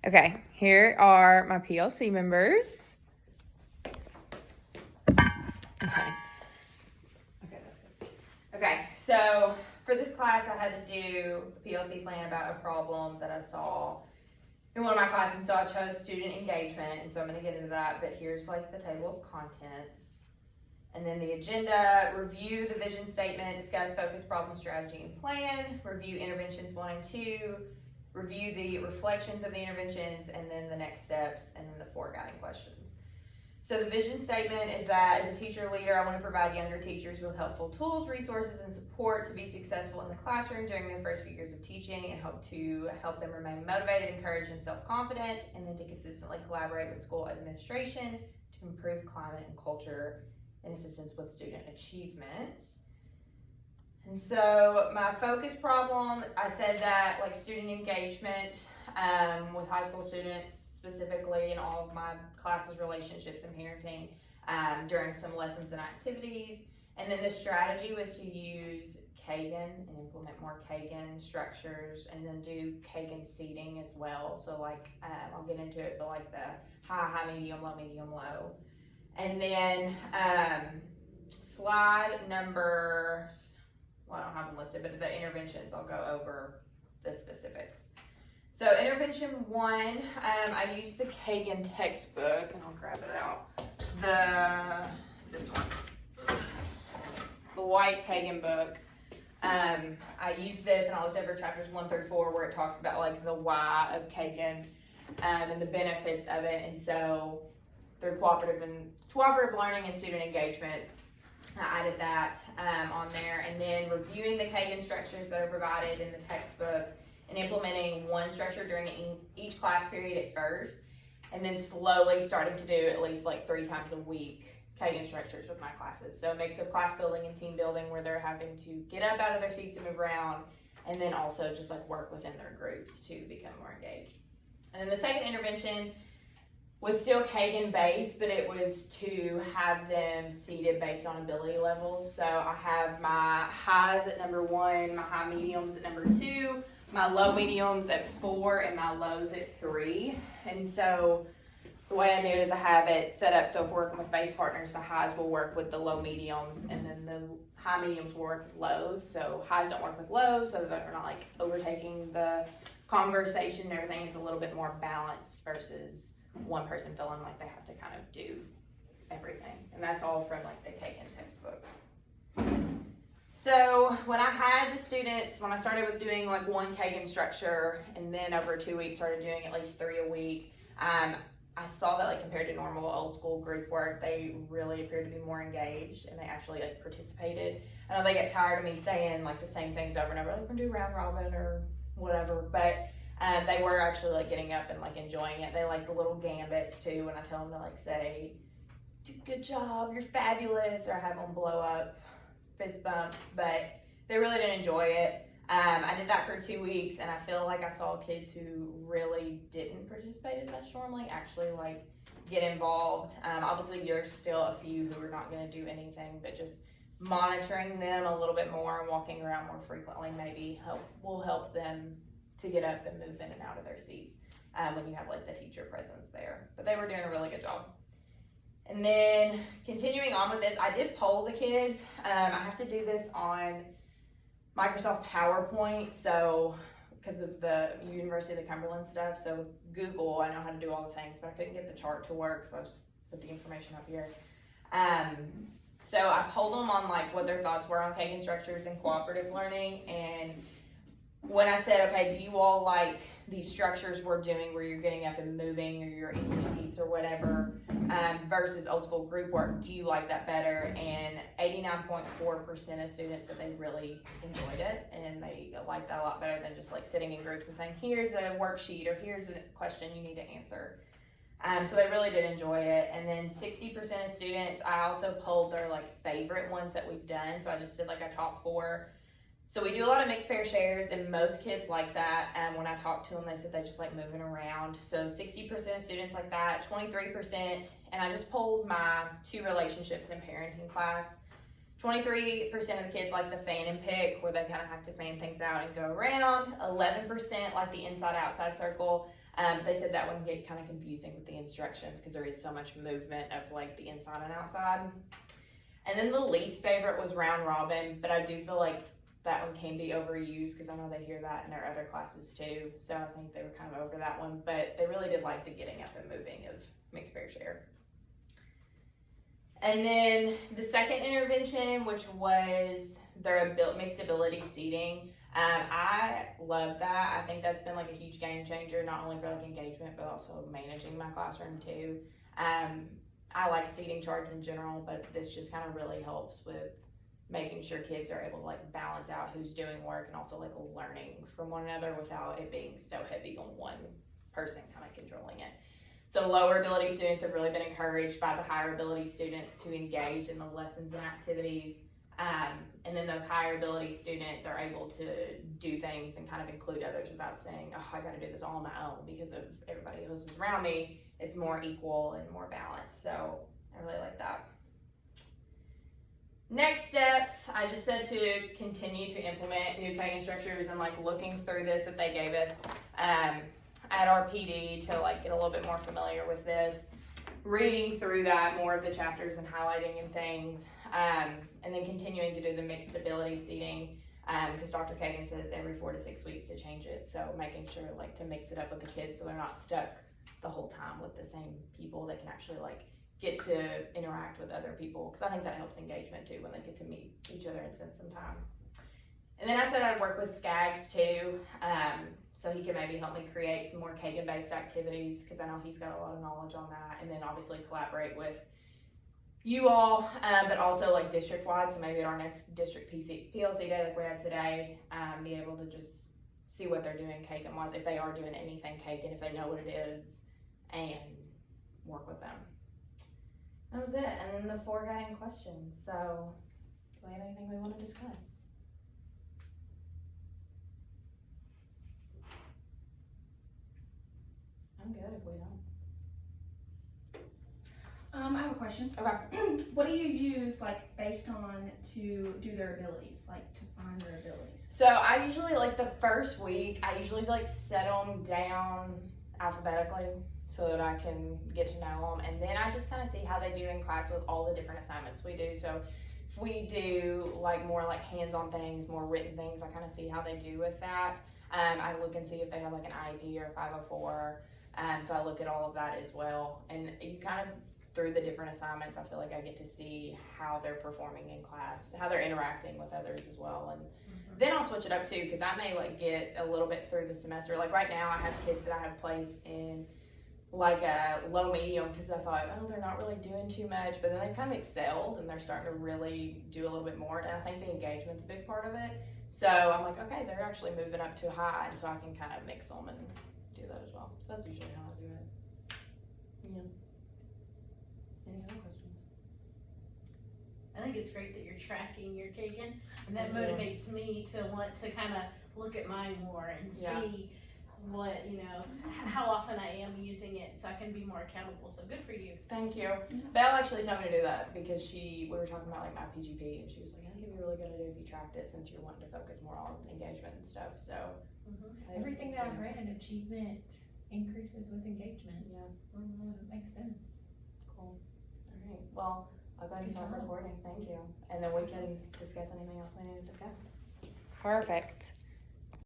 Okay, here are my PLC members. Okay, that's good. Okay, so for this class, I had to do a PLC plan about a problem that I saw in one of my classes, and so I chose student engagement, and so I'm going to get into that, but here's like the table of contents. And then the agenda: review the vision statement, discuss focus, problem, strategy, and plan, review interventions 1 and 2, review the reflections of the interventions, and then the next steps, and then the 4 guiding questions. So the vision statement is that as a teacher leader, I want to provide younger teachers with helpful tools, resources, and support to be successful in the classroom during their first few years of teaching, and hope to help them remain motivated, encouraged, and self-confident, and then to consistently collaborate with school administration to improve climate and culture and assistance with student achievement. And so my focus problem, I said that like student engagement with high school students specifically in all of my classes, relationships and parenting during some lessons and activities. And then the strategy was to use Kagan and implement more Kagan structures, and then do Kagan seating as well. So like I'll get into it, but like the high, medium, low. And then slide number, well, I don't have them listed, but the interventions, I'll go over the specifics. So intervention 1, I used the Kagan textbook, and I'll grab it out. This one, the white Kagan book. I used this, and I looked over chapters 1 through 4 where it talks about like the why of Kagan and the benefits of it. And so through cooperative learning and student engagement, I added that on there. And then reviewing the Kagan structures that are provided in the textbook and implementing one structure during each class period at first, and then slowly starting to do at least like 3 times a week Kagan structures with my classes. So a mix of class building and team building where they're having to get up out of their seats and move around, and then also just like work within their groups to become more engaged. And then the second intervention was still Kagan based, but it was to have them seated based on ability levels. So I have my highs at number 1, my high mediums at number 2, my low mediums at 4, and my lows at 3. And so the way I do it is I have it set up so if we're working with face partners, the highs will work with the low mediums, and then the high mediums will work with lows. So highs don't work with lows, so that they're not like overtaking the conversation. Everything is a little bit more balanced versus one person feeling like they have to kind of do everything. And that's all from like the Kagan textbook. So when I had the students, when I started with doing like one Kagan structure, and then over 2 weeks started doing at least 3 a week, I saw that like compared to normal old school group work, they really appeared to be more engaged, and they actually like participated. I know they get tired of me saying like the same things over and over, like we're gonna do round robin or whatever, but they were actually like getting up and like enjoying it. They like the little gambits too, when I tell them to like say, good job, you're fabulous, or I have them blow up fist bumps, but they really did enjoy it. I did that for 2 weeks, and I feel like I saw kids who really didn't participate as much normally actually like get involved. Obviously there's still a few who are not going to do anything, but just monitoring them a little bit more and walking around more frequently maybe will help them to get up and move in and out of their seats when you have like the teacher presence there. But they were doing a really good job. And then continuing on with this, I did poll the kids. I have to do this on Microsoft PowerPoint, so because of the University of the Cumberland stuff. So Google, I know how to do all the things, but I couldn't get the chart to work, so I just put the information up here. So I polled them on like what their thoughts were on Kagan structures and cooperative learning. And when I said, okay, do you all like these structures we're doing where you're getting up and moving, or you're in your seats or whatever, versus old school group work, do you like that better? And 89.4% of students said they really enjoyed it, and they liked that a lot better than just like sitting in groups and saying, here's a worksheet, or here's a question you need to answer. So they really did enjoy it. And then 60% of students, I also polled their like favorite ones that we've done. So I just did like a top 4. So we do a lot of mixed pair shares, and most kids like that. When I talked to them, they said they just like moving around. So 60% of students like that, 23%, and I just polled my 2 relationships in parenting class. 23% of the kids like the fan and pick, where they kind of have to fan things out and go around. 11% like the inside-outside circle. They said that would get kind of confusing with the instructions because there is so much movement of like the inside and outside. And then the least favorite was round robin, but I do feel like that one can be overused because I know they hear that in their other classes too. So I think they were kind of over that one, but they really did like the getting up and moving of mixed fair share. And then the second intervention, which was their mixed ability seating. I love that. I think that's been like a huge game changer, not only for like engagement, but also managing my classroom too. I like seating charts in general, but this just kind of really helps with making sure kids are able to like balance out who's doing work and also like learning from one another without it being so heavy on one person kind of controlling it. So lower ability students have really been encouraged by the higher ability students to engage in the lessons and activities. And then those higher ability students are able to do things and kind of include others without saying, oh, I got to do this all on my own because of everybody else is around me. It's more equal and more balanced. So I really like that. Next steps, I just said to continue to implement new Kagan structures and like looking through this that they gave us at our PD to like get a little bit more familiar with this, reading through that, more of the chapters and highlighting and things, and then continuing to do the mixed ability seating because Dr. Kagan says every 4 to 6 weeks to change it. So making sure like to mix it up with the kids so they're not stuck the whole time with the same people. They can actually like get to interact with other people because I think that helps engagement too when they get to meet each other and spend some time. And then I said I'd work with Skaggs too, so he could maybe help me create some more Kagan-based activities because I know he's got a lot of knowledge on that. And then obviously collaborate with you all, but also like district-wide. So maybe at our next district PLC day like we had today, be able to just see what they're doing Kagan-wise, if they are doing anything Kagan, if they know what it is, and work with them. That was it. And then the 4 guiding questions. So do we have anything we want to discuss? I'm good if we don't. I have a question. Okay. What do you use like based on to do their abilities, like to find their abilities? So I usually like the first week, I usually like set them down alphabetically so that I can get to know them. And then I just kind of see how they do in class with all the different assignments we do. So if we do like more like hands-on things, more written things, I kind of see how they do with that. I look and see if they have like an IEP or 504. So I look at all of that as well. And you kind of, through the different assignments, I feel like I get to see how they're performing in class, how they're interacting with others as well. And then I'll switch it up too, because I may like get a little bit through the semester. Like right now I have kids that I have placed in like a low medium because I thought, oh, they're not really doing too much, but then they've kind of excelled and they're starting to really do a little bit more. And I think the engagement's a big part of it. So I'm like, okay, they're actually moving up to high, and so I can kind of mix them and do that as well. So that's usually how I do it. Yeah. Any other questions? I think it's great that you're tracking your Kagan, and that Thank you. motivates me to want to kind of look at mine more and see what, how often I am using it so I can be more accountable. So good for you. Thank you. Belle actually told me to do that because we were talking about like my PGP, and she was like, I think it'd be a really good idea if you tracked it since you're wanting to focus more on engagement and stuff. So Everything that I've read, achievement increases with engagement. Yeah. So it makes sense. Cool. All right. Well, I'll go ahead and Good start job. recording. Thank you. And then we can discuss anything else we need to discuss. Perfect.